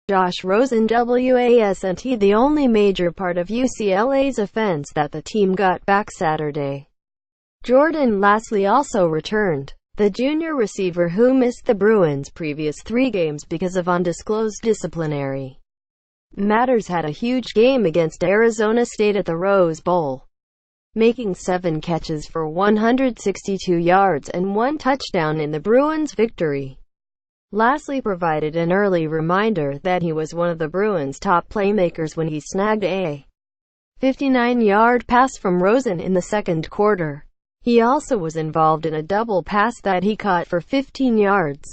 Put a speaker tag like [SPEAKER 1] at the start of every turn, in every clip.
[SPEAKER 1] Josh Rosen wasn't the only major part of UCLA's offense that the team got back Saturday. Jordan Lasley also returned. The junior receiver who missed the Bruins' previous 3 games because of undisclosed disciplinary matters had a huge game against Arizona State at the Rose Bowl, making 7 catches for 162 yards and 1 touchdown in the Bruins' victory. Lasley provided an early reminder that he was one of the Bruins' top playmakers when he snagged a 59-yard pass from Rosen in the second quarter. He also was involved in a double pass that he caught for 15 yards.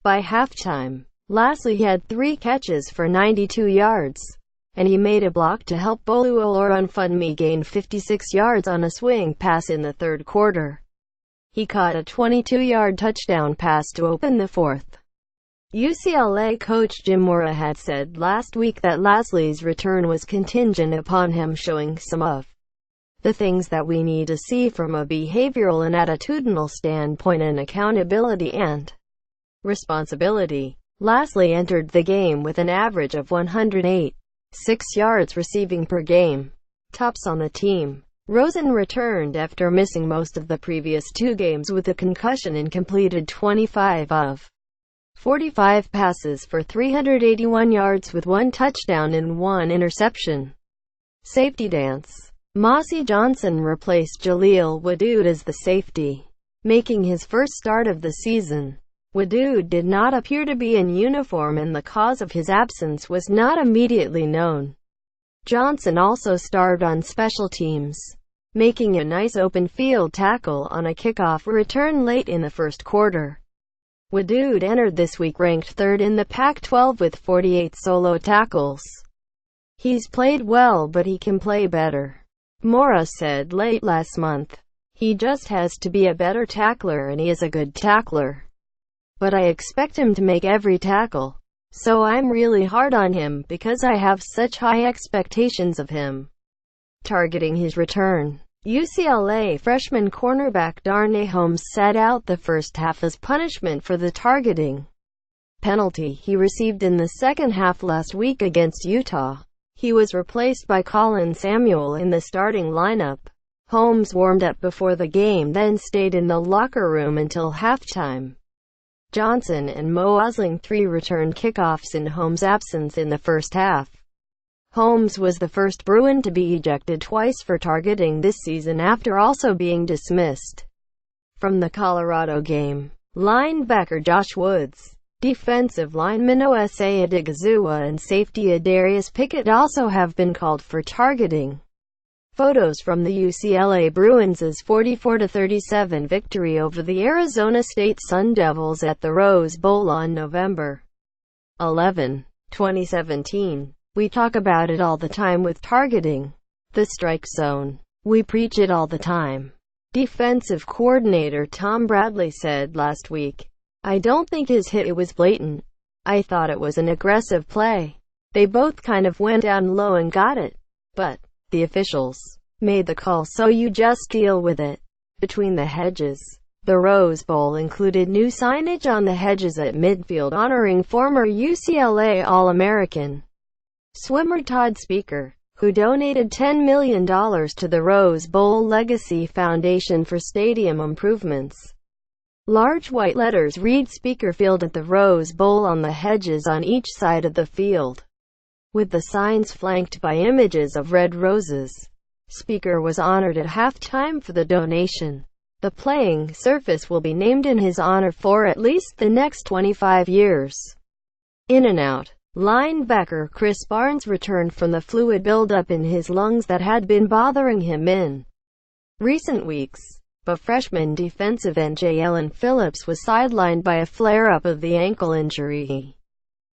[SPEAKER 1] By halftime, Lasley had 3 catches for 92 yards, and he made a block to help Bolu Olorunfunmi gain 56 yards on a swing pass in the third quarter. He caught a 22-yard touchdown pass to open the fourth. UCLA coach Jim Mora had said last week that Lasley's return was contingent upon him showing some of the things that we need to see from a behavioral and attitudinal standpoint, and accountability and responsibility. Lasley entered the game with an average of 108.6 yards receiving per game, tops on the team. Rosen returned after missing most of the previous 2 games with a concussion and completed 25 of 45 passes for 381 yards with 1 touchdown and 1 interception. Safety dance. Mossy Johnson replaced Jaleel Wadood as the safety, making his first start of the season. Wadood did not appear to be in uniform and the cause of his absence was not immediately known. Johnson also starred on special teams, making a nice open field tackle on a kickoff return late in the first quarter. Wadood entered this week ranked 3rd in the Pac-12 with 48 solo tackles. He's played well, but he can play better, Mora said late last month. He just has to be a better tackler, and he is a good tackler. But I expect him to make every tackle. So I'm really hard on him because I have such high expectations of him. Targeting his return. UCLA freshman cornerback Darnay Holmes sat out the first half as punishment for the targeting penalty he received in the second half last week against Utah. He was replaced by Colin Samuel in the starting lineup. Holmes warmed up before the game, then stayed in the locker room until halftime. Johnson and Mo Osling 3 returned kickoffs in Holmes' absence in the first half. Holmes was the first Bruin to be ejected twice for targeting this season after also being dismissed from the Colorado game. Linebacker Josh Woods, defensive lineman Osa Adigizua and safety Adarius Pickett also have been called for targeting. Photos from the UCLA Bruins' 44-37 victory over the Arizona State Sun Devils at the Rose Bowl on November 11, 2017. We talk about it all the time with targeting. The strike zone. We preach it all the time. Defensive coordinator Tom Bradley said last week. I don't think his hit was blatant. I thought it was an aggressive play. They both kind of went down low and got it. But the officials made the call, so you just deal with it. Between the hedges. The Rose Bowl included new signage on the hedges at midfield honoring former UCLA All-American swimmer Todd Speaker, who donated $10 million to the Rose Bowl Legacy Foundation for stadium improvements. Large white letters read Speaker Field at the Rose Bowl on the hedges on each side of the field, with the signs flanked by images of red roses. Speaker was honored at halftime for the donation. The playing surface will be named in his honor for at least the next 25 years. In and out. Linebacker Chris Barnes returned from the fluid buildup in his lungs that had been bothering him in recent weeks, but freshman defensive end Jalen Phillips was sidelined by a flare-up of the ankle injury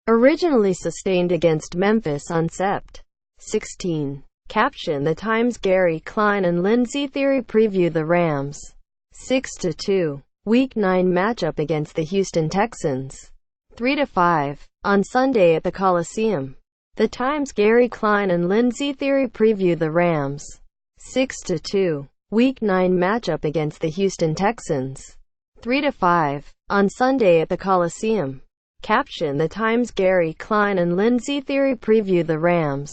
[SPEAKER 1] originally sustained against Memphis on Sept. 16. Caption: The Times. Gary Klein and Lindsey Theory preview the Rams' 6-2 Week 9 matchup against the Houston Texans. 3-5. On Sunday at the Coliseum. The Times. Gary Klein and Lindsey Theory preview the Rams' 6-2 Week 9 matchup against the Houston Texans. 3-5. On Sunday at the Coliseum. Caption: The Times. Gary Klein and Lindsey Theory preview the Rams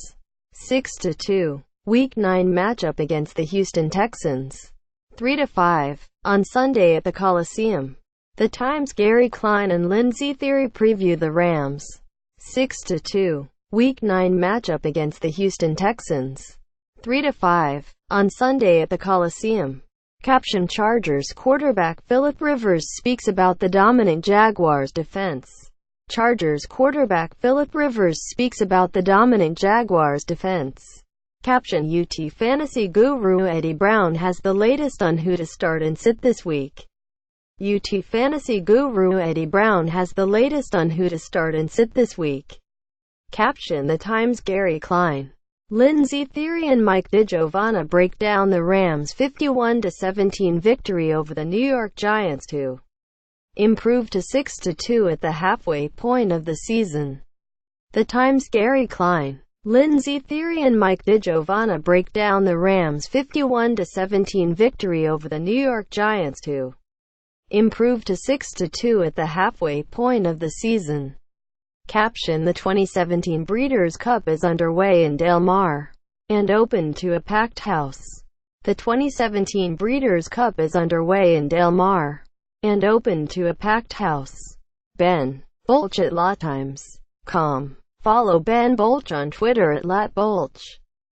[SPEAKER 1] 6-2 Week 9 matchup against the Houston Texans. 3-5. On Sunday at the Coliseum. The Times. Gary Klein and Lindsey Theory preview the Rams 6-2 Week 9 matchup against the Houston Texans. 3-5. On Sunday at the Coliseum. Caption: Chargers quarterback Philip Rivers speaks about the dominant Jaguars defense. Chargers quarterback Philip Rivers speaks about the dominant Jaguars defense. Caption: UT fantasy guru Eddie Brown has the latest on who to start and sit this week. UT fantasy guru Eddie Brown has the latest on who to start and sit this week. Caption: The Times. Gary Klein, Lindsey Theory and Mike DiGiovanna break down the Rams' 51-17 victory over the New York Giants to improve to 6-2 at the halfway point of the season. The Times. Gary Klein, Lindsey Theory and Mike DiGiovanna break down the Rams' 51-17 victory over the New York Giants to improve to 6-2 at the halfway point of the season. Caption: The 2017 Breeders' Cup is underway in Del Mar and open to a packed house. The 2017 Breeders' Cup is underway in Del Mar and open to a packed house. Ben Bolch at LaTimes.com. Follow Ben Bolch on Twitter at @LatBolch.